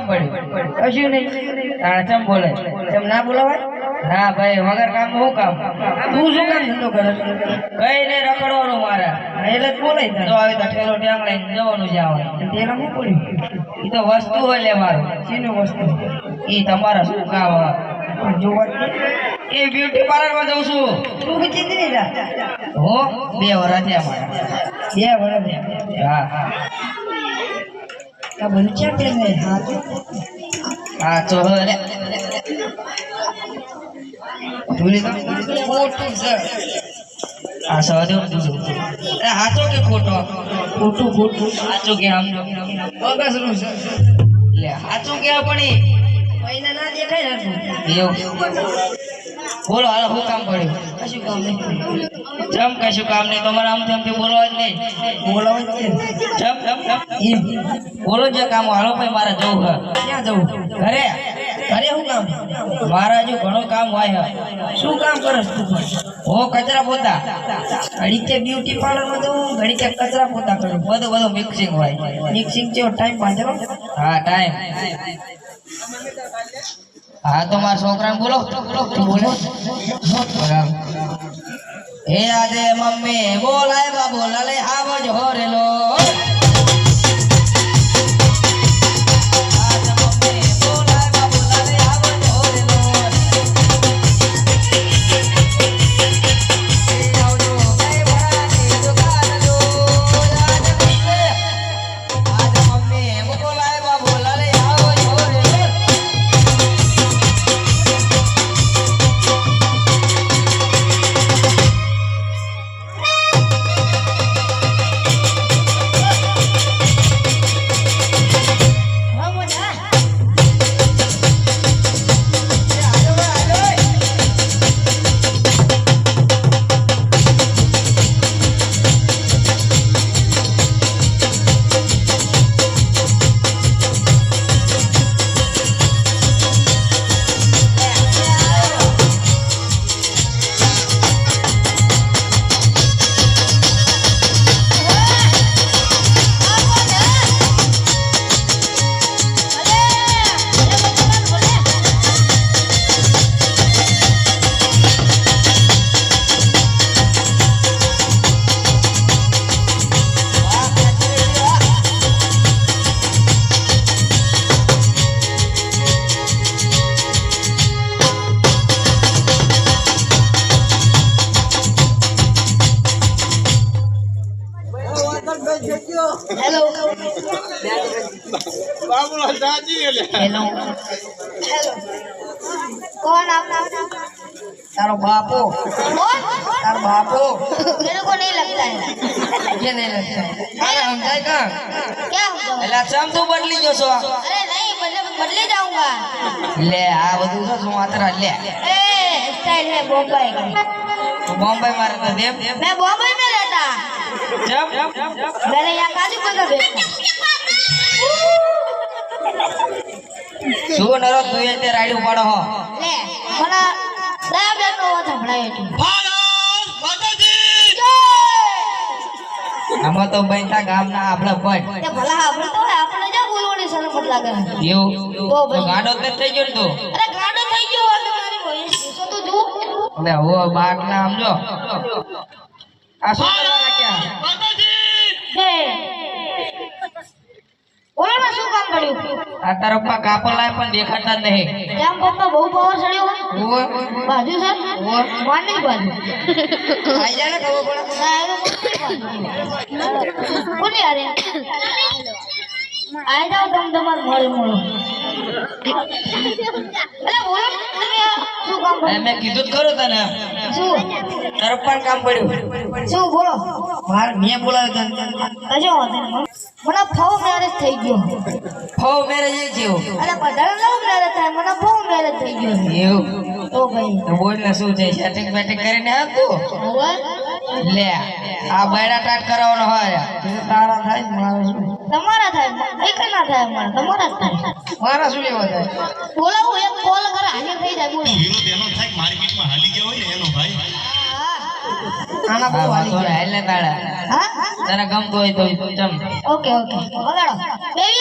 પડ્યું કશું નહીં તાણે ચમ બોલે ચમ ના બોલાવાય ના ભાઈ વગર કામ હું કામ તું શું કામ ધંધો કરે કઈ ને રખડવાનું મારા એટલે જ બોલાય તો આવી તો ઠેલો ઠેંગ લઈને જવાનું છે આવે તેના શું પડ્યું એ તો વસ્તુ હોય લે મારું શીનું વસ્તુ એ તમારા શું કામ જોવા એ બ્યુટી પાર્લર માં જઉં છું તું વિચિત નહીં જા હું 2 વર્ષ થયા મારા 2 વર્ષ હા આ બધું ચેક કરીને હા તો લે ભૂલી તો ખોટું છે આ સવાદે તું એ હાચો કે ખોટો ખોટું ખોટું હાચો કે આમ બગસરું છે લે હાચો કે પણ પૈના ના દેખાય ને એવું બોલો હાલો શું કામ પડ્યું કશું કામ નહીં જમ કશું કામ નહીં તમારે આમ તેમ બોલવા જ નહીં બોલવા જ નહીં જમ એમ બોલો જે કામ હાલો ભાઈ મારે જવું છે ક્યાં જવું ઘરે ઘરે શું કામ મારા જો ઘણું કામ હોય શું કામ કરસ તું હું કચરા પોતા ઘડી કે બ્યુટી પાર્લરમાં જવું ઘડી કે કચરા પોતા કરું બધું મિક્સિંગ હોય મિક્સિંગ જેવો ટાઈમ પાંચો હા ટાઈમ હા તો મારા છોકરાને બોલો બોલો હે આજે મમ્મી બોલાય બા બોલાલે આવજ હોરેલો हेलो बाबूलाल दादी हेलो हेलो कौन आप तारो बापू कौन तारो बापू मेरे को नहीं लगता है ये नहीं लगता है अरे हम जाए का क्या हो एला चम तू बदली जो सो अरे नहीं बदली जाऊंगा ले आ બધું તો સુમાત્રા ले ए स्टाइल है बॉम्बे का बॉम्बे मारे तो देव मैं बॉम्बे में रहता जब मैंने यहाँ काजू का बेचता શું નરો તું એ તે રાઈડ ઉપાડો હો લે મને દયા બેન નો વાત સંભળાય છે ભારત માતાજી જય આમાં તો બૈતા ગામના આપણા પડ તે ભલા આપણે તો આપણે જ બોલવાની શરમ મત લાગે એવું તો ગાડો તે થઈ ગયો તો અરે ગાડો થઈ ગયો હવે મારી વોઇસ તો તું લે હો બાટલા સમજો આ શું કરવાના ક્યાં માતાજી જય ઓલા શું કામ કર્યું આ તારા પપ્પા કાપો લાય પણ દેખાતા નહીં કેમ પપ્પા બહુ પાવર ચડ્યો હોય બાજુ સર માની બાજુ આઈ જાને ખબર પડે કોની આરે આઈ જાવ તમાર મોળે મોળો અરે બોલો તમે શું કામ કર્યું મેં કીધું જ ખરું તને શું તારા પણ કામ પડ્યું શું બોલો માર મે બોલાવ્યો તને કજો હતો મને ફાવ મેરેજ થઈ ગયો ફાવ મેરેજ એ થયો અરે બધા લવ મેરેજ થાય મને ફાવ મેરેજ થઈ ગયો એવું તો ભાઈ તો બોલ ને શું છે સેટિંગ બેટિંગ કરીને આવતું લે આ બૈડા ટાટ કરાવવાનો હોય તારા થાય મારા શું તમારા થાય એક ના થાય મારા તમારા થાય મારા શું લેવા થાય બોલો એક કોલ કરે હાજર થઈ જાય બોલો હીરો તેનો થાય માર્કેટમાં હાલી ગયો હોય ને એનો ભાઈ આના બહુ હાલી ગયા એટલે તાળા હા તારા ગમતો હોય તો જમ ઓકે ઓકે બગાડો બેબી